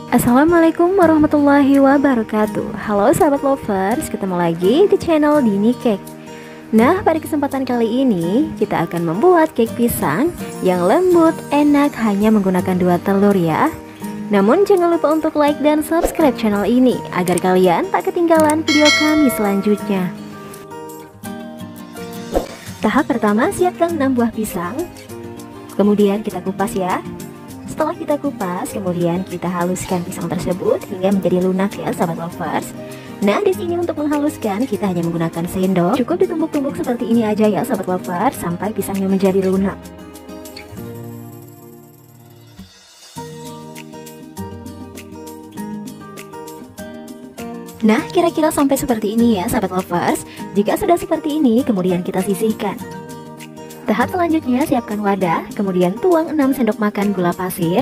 Assalamualaikum warahmatullahi wabarakatuh. Halo sahabat lovers, ketemu lagi di channel Dini Cake. Nah, pada kesempatan kali ini kita akan membuat cake pisang yang lembut, enak hanya menggunakan 2 telur ya. Namun jangan lupa untuk like dan subscribe channel ini agar kalian tak ketinggalan video kami selanjutnya. Tahap pertama, siapkan 6 buah pisang. Kemudian kita kupas ya. Setelah kita kupas, kemudian kita haluskan pisang tersebut hingga menjadi lunak ya sahabat lovers. Nah, di sini untuk menghaluskan kita hanya menggunakan sendok. Cukup ditumbuk-tumbuk seperti ini aja ya sahabat lovers sampai pisangnya menjadi lunak. Nah, kira-kira sampai seperti ini ya sahabat lovers. Jika sudah seperti ini, kemudian kita sisihkan. Tahap selanjutnya, siapkan wadah, kemudian tuang 6 sendok makan gula pasir,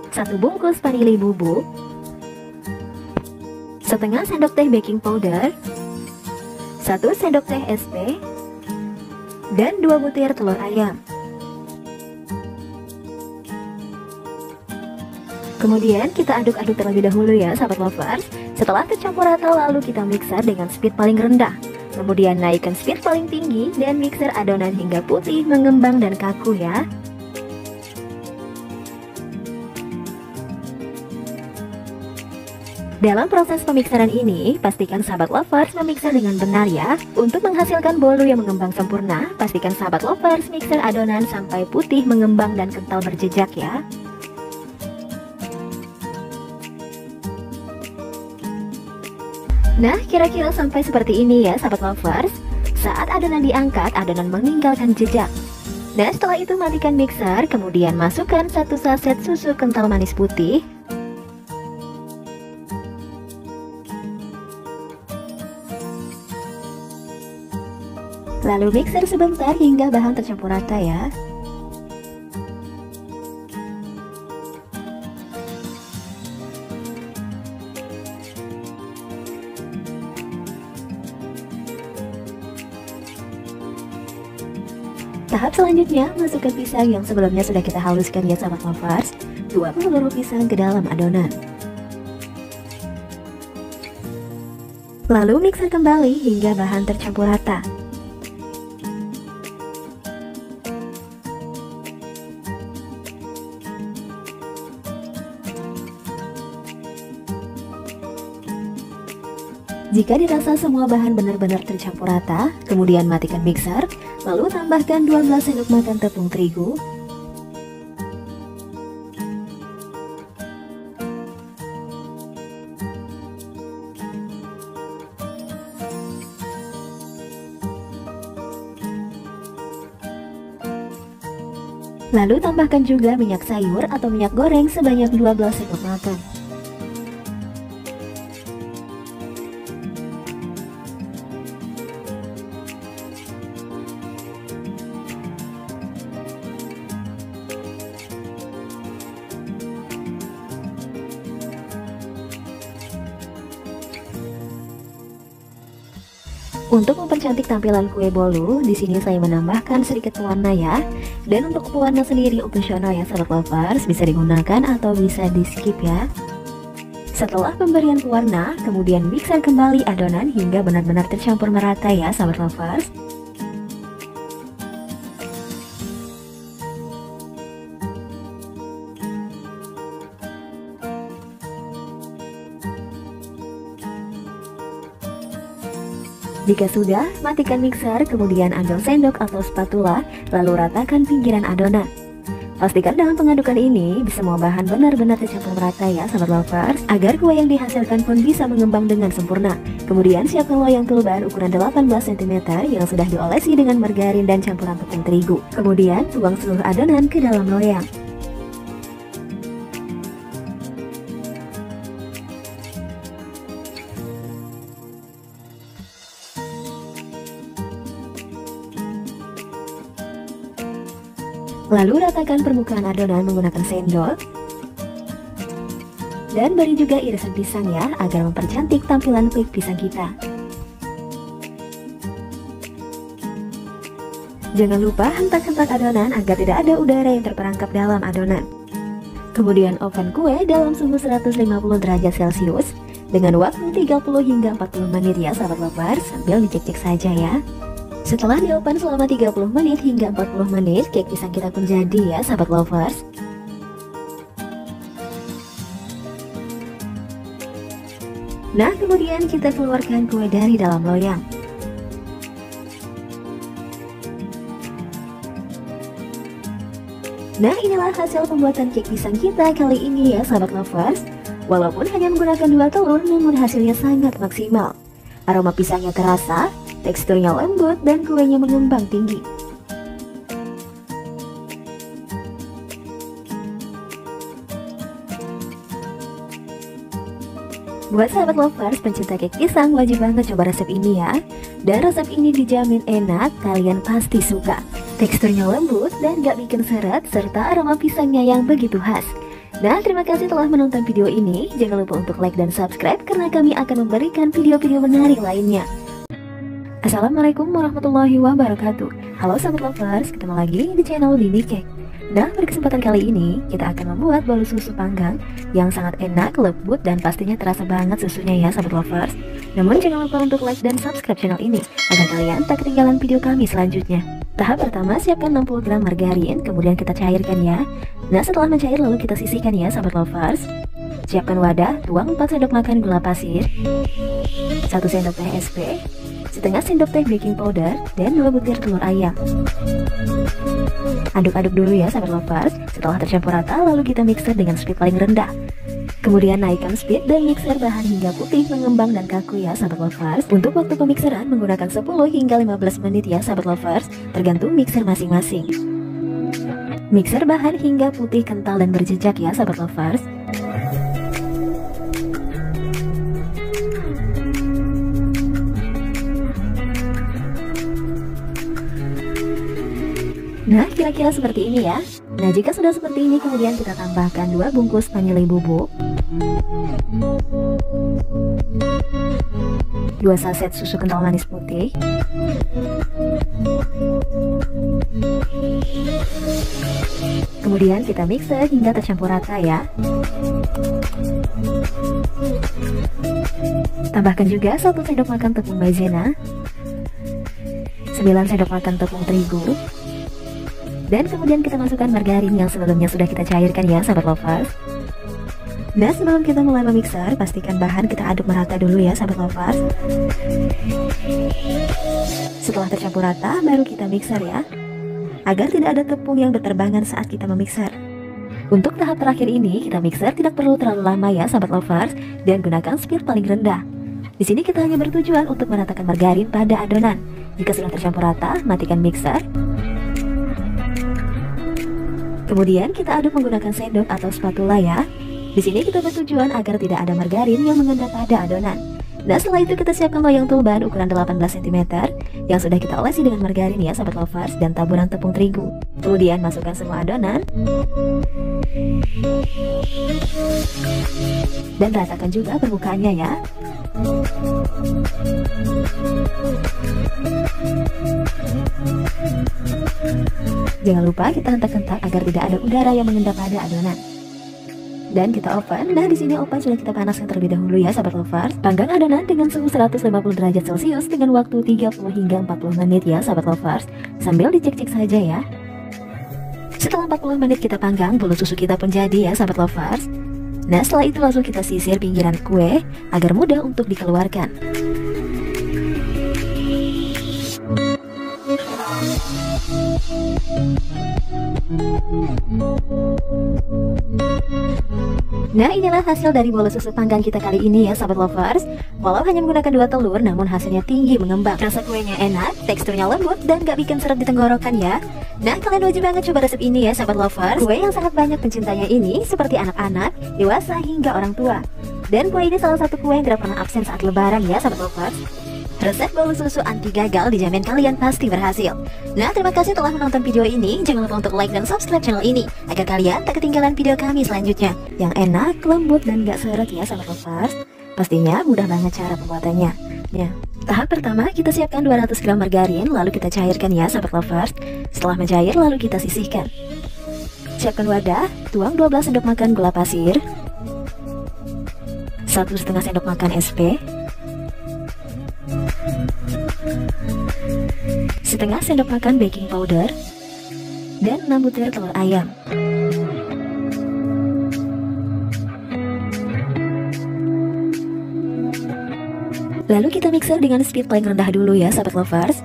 1 bungkus vanili bubuk, setengah sendok teh baking powder, 1 sendok teh SP, dan 2 butir telur ayam. Kemudian kita aduk-aduk terlebih dahulu ya sahabat lovers. Setelah tercampur rata, lalu kita mixer dengan speed paling rendah. Kemudian naikkan speed paling tinggi dan mixer adonan hingga putih, mengembang dan kaku ya. Dalam proses pemikseran ini, pastikan sahabat lovers memixer dengan benar ya. Untuk menghasilkan bolu yang mengembang sempurna, pastikan sahabat lovers mixer adonan sampai putih, mengembang dan kental berjejak ya. Nah, kira-kira sampai seperti ini ya sahabat lovers. Saat adonan diangkat, adonan meninggalkan jejak. Nah, setelah itu matikan mixer, kemudian masukkan 1 saset susu kental manis putih, lalu mixer sebentar hingga bahan tercampur rata ya. Tahap selanjutnya, masukkan pisang yang sebelumnya sudah kita haluskan ya sahabat lovers. Tuang seluruh pisang ke dalam adonan. Lalu mixer kembali hingga bahan tercampur rata. Jika dirasa semua bahan benar-benar tercampur rata, kemudian matikan mixer, lalu tambahkan 12 sendok makan tepung terigu, lalu tambahkan juga minyak sayur atau minyak goreng sebanyak 12 sendok makan. Untuk mempercantik tampilan kue bolu, di sini saya menambahkan sedikit pewarna ya. Dan untuk pewarna sendiri opsional ya sahabat lovers, bisa digunakan atau bisa di skip ya. Setelah pemberian pewarna, kemudian mixer kembali adonan hingga benar-benar tercampur merata ya sahabat lovers. Jika sudah, matikan mixer, kemudian ambil sendok atau spatula, lalu ratakan pinggiran adonan. Pastikan dalam pengadukan ini, semua bahan benar-benar tercampur merata ya sahabat lovers, agar kue yang dihasilkan pun bisa mengembang dengan sempurna. Kemudian siapkan loyang kelubar ukuran 18 cm yang sudah diolesi dengan margarin dan campuran tepung terigu. Kemudian tuang seluruh adonan ke dalam loyang. Lalu ratakan permukaan adonan menggunakan sendok. Dan beri juga irisan pisang ya, agar mempercantik tampilan cake pisang kita. Jangan lupa hentak-hentak adonan agar tidak ada udara yang terperangkap dalam adonan. Kemudian oven kue dalam suhu 150 derajat Celcius dengan waktu 30 hingga 40 menit ya sahabat lovers, sambil dicek-cek saja ya. Setelah di oven selama 30 menit hingga 40 menit, cake pisang kita pun jadi ya sahabat lovers. Nah, kemudian kita keluarkan kue dari dalam loyang. Nah, inilah hasil pembuatan cake pisang kita kali ini ya sahabat lovers. Walaupun hanya menggunakan 2 telur, namun hasilnya sangat maksimal. Aroma pisangnya terasa, teksturnya lembut, dan kuenya mengembang tinggi. Buat sahabat lovers pencinta cake pisang, wajib banget coba resep ini ya. Dan resep ini dijamin enak, kalian pasti suka. Teksturnya lembut dan gak bikin seret, serta aroma pisangnya yang begitu khas. Nah, terima kasih telah menonton video ini. Jangan lupa untuk like dan subscribe karena kami akan memberikan video-video menarik lainnya. Assalamualaikum warahmatullahi wabarakatuh. Halo sahabat lovers, ketemu lagi di channel Bini Cake. Nah, pada kesempatan kali ini kita akan membuat bolu susu panggang yang sangat enak, lembut, dan pastinya terasa banget susunya ya sahabat lovers. Namun jangan lupa untuk like dan subscribe channel ini agar kalian tak ketinggalan video kami selanjutnya. Tahap pertama, siapkan 60 gram margarin, kemudian kita cairkan ya. Nah, setelah mencair lalu kita sisihkan ya sahabat lovers. Siapkan wadah, tuang 4 sendok makan gula pasir, 1 sendok teh SP, setengah sendok teh baking powder, dan 2 butir telur ayam. Aduk-aduk dulu ya sahabat lovers. Setelah tercampur rata lalu kita mixer dengan speed paling rendah. Kemudian naikkan speed dan mixer bahan hingga putih, mengembang, dan kaku ya sahabat lovers. Untuk waktu pemixeran menggunakan 10 hingga 15 menit ya sahabat lovers, tergantung mixer masing-masing. Mixer bahan hingga putih, kental, dan berjejak ya sahabat lovers. Nah, kira-kira seperti ini ya. Nah, jika sudah seperti ini, kemudian kita tambahkan 2 bungkus vanili bubuk, 2 saset susu kental manis putih, kemudian kita mixer hingga tercampur rata ya. Tambahkan juga 1 sendok makan tepung maizena, 9 sendok makan tepung terigu, dan kemudian kita masukkan margarin yang sebelumnya sudah kita cairkan ya sahabat lovers. Nah, sebelum kita mulai memixer, pastikan bahan kita aduk merata dulu ya sahabat lovers. Setelah tercampur rata, baru kita mixer ya, agar tidak ada tepung yang berterbangan saat kita memixer. Untuk tahap terakhir ini, kita mixer tidak perlu terlalu lama ya sahabat lovers, dan gunakan speed paling rendah. Di sini kita hanya bertujuan untuk meratakan margarin pada adonan. Jika sudah tercampur rata, matikan mixer. Kemudian kita aduk menggunakan sendok atau spatula ya. Di sini kita bertujuan agar tidak ada margarin yang mengendap pada adonan. Nah, setelah itu kita siapkan loyang tulban ukuran 18 cm yang sudah kita olesi dengan margarin ya sahabat lovers, dan taburan tepung terigu. Kemudian masukkan semua adonan dan ratakan juga permukaannya ya. Jangan lupa kita hentak-hentak agar tidak ada udara yang mengendap pada adonan. Dan kita oven. Nah, di sini oven sudah kita panaskan terlebih dahulu ya sahabat lovers. Panggang adonan dengan suhu 150 derajat Celcius dengan waktu 30 hingga 40 menit ya sahabat lovers, sambil dicek-cek saja ya. Setelah 40 menit kita panggang, bolu susu kita pun jadi ya sahabat lovers. Nah, setelah itu langsung kita sisir pinggiran kue agar mudah untuk dikeluarkan. Nah, inilah hasil dari bolu susu panggang kita kali ini ya sahabat lovers. Walau hanya menggunakan 2 telur, namun hasilnya tinggi mengembang. Rasa kuenya enak, teksturnya lembut, dan gak bikin seret di tenggorokan ya. Nah, kalian wajib banget coba resep ini ya sahabat lovers. Kue yang sangat banyak pencintanya ini seperti anak-anak, dewasa, hingga orang tua. Dan kue ini salah satu kue yang tidak pernah absen saat lebaran ya sahabat lovers. Resep bolu susu anti gagal dijamin kalian pasti berhasil. Nah, terima kasih telah menonton video ini. Jangan lupa untuk like dan subscribe channel ini agar kalian tak ketinggalan video kami selanjutnya yang enak, lembut, dan gak seret ya sahabat lovers. Pastinya mudah banget cara pembuatannya. Ya. Tahap pertama, kita siapkan 200 gram margarin, lalu kita cairkan ya sahabat lovers. Setelah mencair, lalu kita sisihkan. Siapkan wadah, tuang 12 sendok makan gula pasir, 1,5 sendok makan SP, setengah sendok makan baking powder, dan 6 butir telur ayam. Lalu kita mixer dengan speed paling rendah dulu ya sahabat lovers.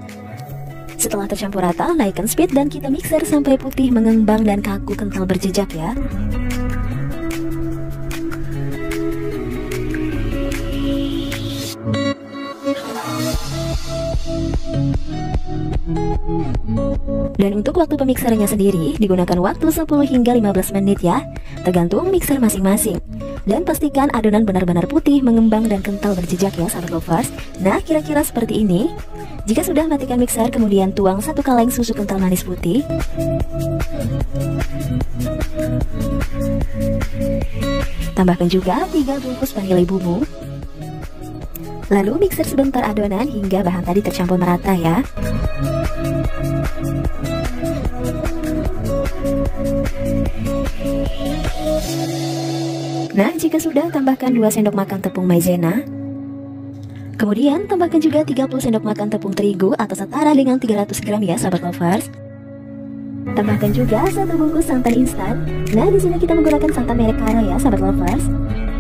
Setelah tercampur rata, naikkan speed dan kita mixer sampai putih mengembang dan kaku kental berjejak ya. Dan untuk waktu pemikserannya sendiri digunakan waktu 10 hingga 15 menit ya, tergantung mixer masing-masing. Dan pastikan adonan benar-benar putih, mengembang dan kental berjejak ya sahabat lovers. Nah, kira-kira seperti ini. Jika sudah, matikan mixer, kemudian tuang 1 kaleng susu kental manis putih. Tambahkan juga 3 bungkus vanili bubuk. Lalu mixer sebentar adonan hingga bahan tadi tercampur merata ya. Nah, jika sudah, tambahkan 2 sendok makan tepung maizena. Kemudian tambahkan juga 30 sendok makan tepung terigu atau setara dengan 300 gram ya sahabat lovers. Tambahkan juga 1 bungkus santan instan. Nah, di sini kita menggunakan santan merek Karo ya sahabat lovers.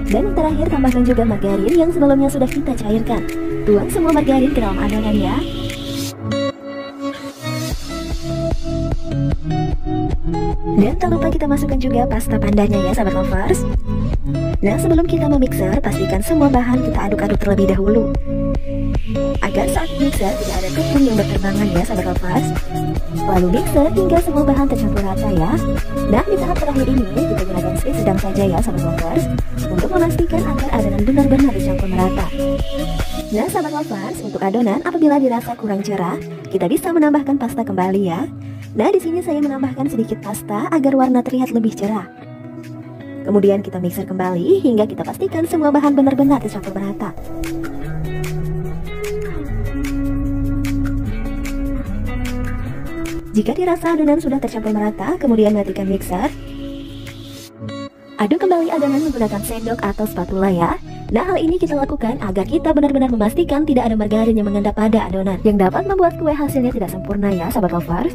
Dan yang terakhir, tambahkan juga margarin yang sebelumnya sudah kita cairkan. Tuang semua margarin ke dalam adonan ya. Dan tak lupa kita masukkan juga pasta pandanya ya sahabat lovers. Nah, sebelum kita memixer, pastikan semua bahan kita aduk-aduk terlebih dahulu agar saat mixer tidak ada tepung yang berterbangan ya sahabat lovers. Lalu mixer hingga semua bahan tercampur rata ya. Nah, di tahap terakhir ini kita gunakan speed sedang saja ya sahabat lovers untuk memastikan agar adonan benar-benar dicampur merata. Nah sahabat lovers, untuk adonan apabila dirasa kurang cerah, kita bisa menambahkan pasta kembali ya. Nah, di sini saya menambahkan sedikit pasta agar warna terlihat lebih cerah. Kemudian kita mixer kembali hingga kita pastikan semua bahan benar-benar tercampur merata. Jika dirasa adonan sudah tercampur merata, kemudian matikan mixer. Aduk kembali adonan menggunakan sendok atau spatula ya. Nah, hal ini kita lakukan agar kita benar-benar memastikan tidak ada margarin yang mengendap pada adonan, yang dapat membuat kue hasilnya tidak sempurna ya sahabat lovers.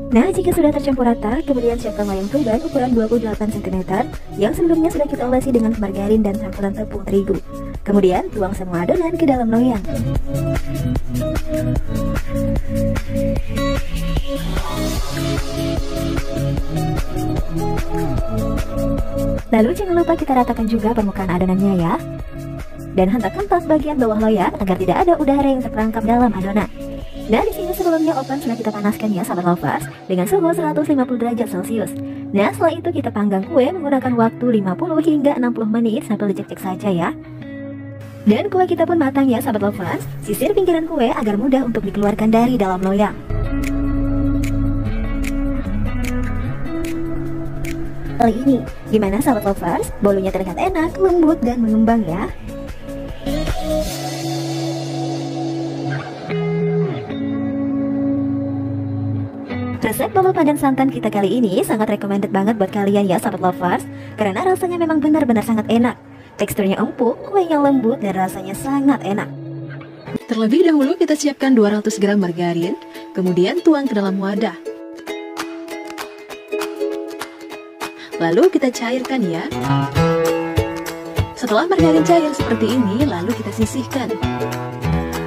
Nah, jika sudah tercampur rata, kemudian siapkan loyang tuban ukuran 28 cm yang sebelumnya sudah kita olesi dengan margarin dan campuran tepung terigu. Kemudian tuang semua adonan ke dalam loyang. Lalu jangan lupa kita ratakan juga permukaan adonannya ya. Dan hentakkan pas bagian bawah loyang agar tidak ada udara yang terperangkap dalam adonan. Nah, di sini sebelumnya oven sudah kita panaskan ya sahabat lovers dengan suhu 150 derajat Celcius. Nah, setelah itu kita panggang kue menggunakan waktu 50 hingga 60 menit sambil dicek-cek saja ya. Dan kue kita pun matang ya sahabat lovers. Sisir pinggiran kue agar mudah untuk dikeluarkan dari dalam loyang. Kali ini, gimana sahabat lovers? Bolunya terlihat enak, lembut dan mengembang ya. Resep bolu pandan santan kita kali ini sangat recommended banget buat kalian ya sahabat lovers, karena rasanya memang benar-benar sangat enak. Teksturnya empuk, kuenya lembut dan rasanya sangat enak. Terlebih dahulu kita siapkan 200 gram margarin, kemudian tuang ke dalam wadah. Lalu kita cairkan ya. Setelah margarin cair seperti ini, lalu kita sisihkan.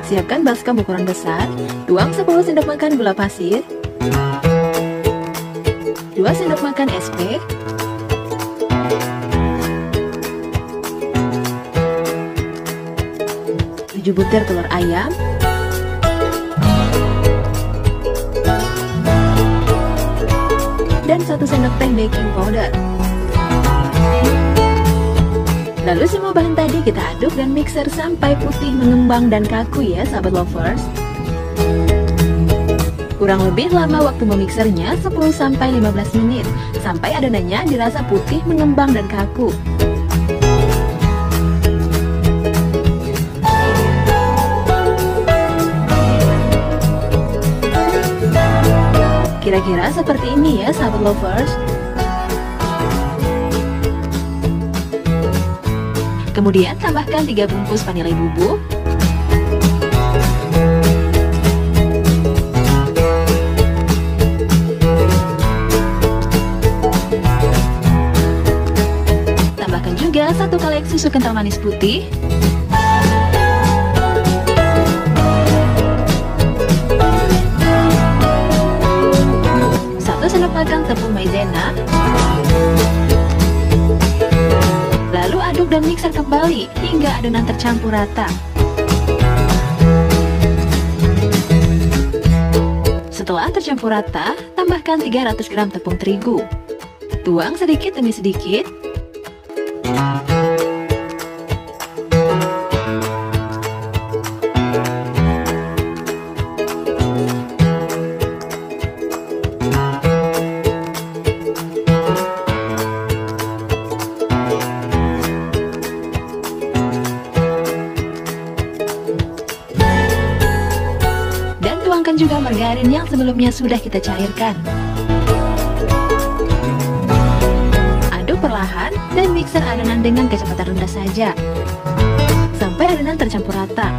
Siapkan baskom ukuran besar, tuang 10 sendok makan gula pasir, 2 sendok makan SP, 7 butir telur ayam, dan 1 sendok teh baking powder. Lalu semua bahan tadi kita aduk dan mixer sampai putih, mengembang dan kaku ya sahabat lovers. Kurang lebih lama waktu memixernya 10-15 menit sampai adonannya dirasa putih, mengembang dan Kira-kira seperti ini ya sahabat lovers. Kemudian tambahkan 3 bungkus vanilai bubuk, tambahkan juga 1 kaleng susu kental manis putih, 1 sendok makan tepung maizena. Lalu aduk dan mixer kembali hingga adonan tercampur rata. Setelah tercampur rata, tambahkan 300 gram tepung terigu. Tuang sedikit demi sedikit. Tuangkan juga margarin yang sebelumnya sudah kita cairkan. Aduk perlahan dan mixer adonan dengan kecepatan rendah saja sampai adonan tercampur rata.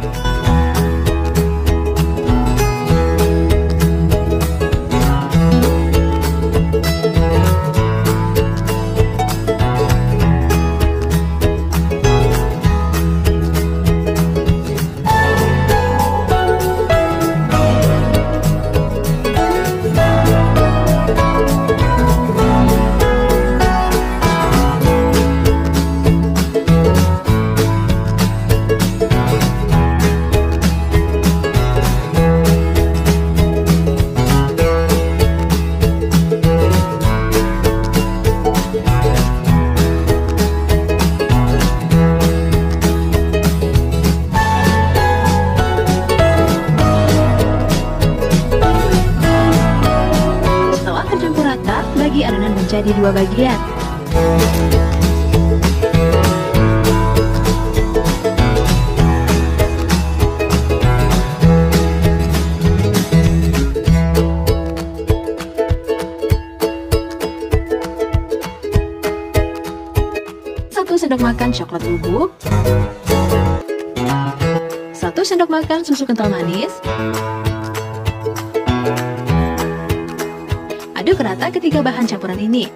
Bagi adonan menjadi 2 bagian. Satu sendok makan coklat bubuk, 1 sendok makan susu kental manis. Aduk rata ketiga bahan campuran ini.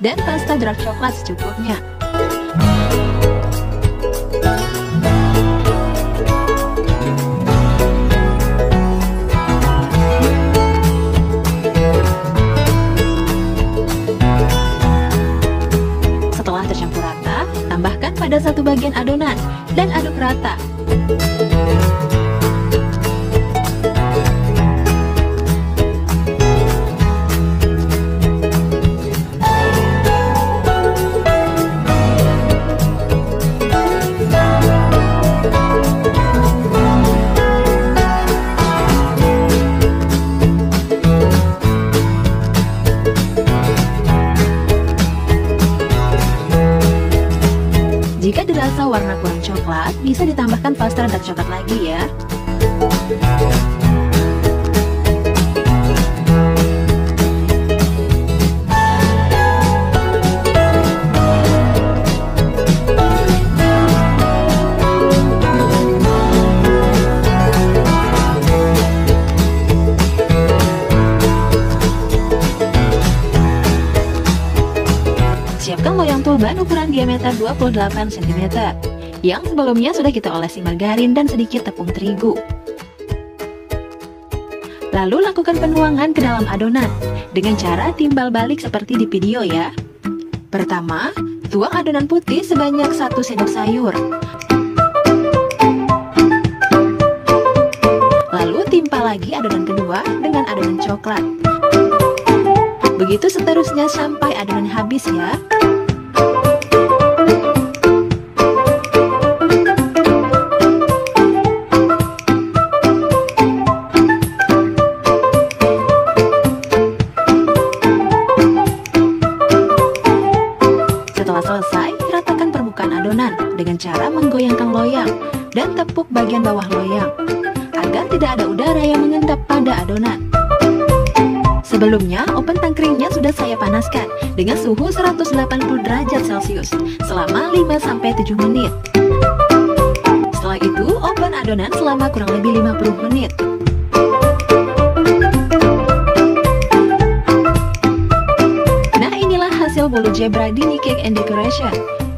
Dan pasta dark coklat secukupnya. Tambahkan pada 1 bagian adonan dan aduk rata. Jika dirasa warna kurang coklat, bisa ditambahkan pasta dark coklat lagi ya. Siapkan loyang turban ukuran diameter 28 cm yang sebelumnya sudah kita olesi margarin dan sedikit tepung terigu. Lalu lakukan penuangan ke dalam adonan dengan cara timbal balik seperti di video ya. Pertama, tuang adonan putih sebanyak 1 sendok sayur. Lalu timpa lagi adonan kedua dengan adonan coklat. Begitu seterusnya sampai adonan habis ya. Setelah selesai, dengan cara menggoyangkan loyang dan tepuk bagian bawah loyang agar tidak ada udara yang mengendap pada adonan. Sebelumnya, oven tangkringnya sudah saya panaskan dengan suhu 180 derajat Celcius selama 5-7 menit. Setelah itu, oven adonan selama kurang lebih 50 menit. Nah, inilah hasil bolu zebra dini cake and decoration.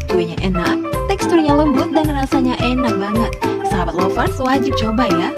Kuenya enak, teksturnya lembut dan rasanya enak banget. Sahabat lovers wajib coba ya.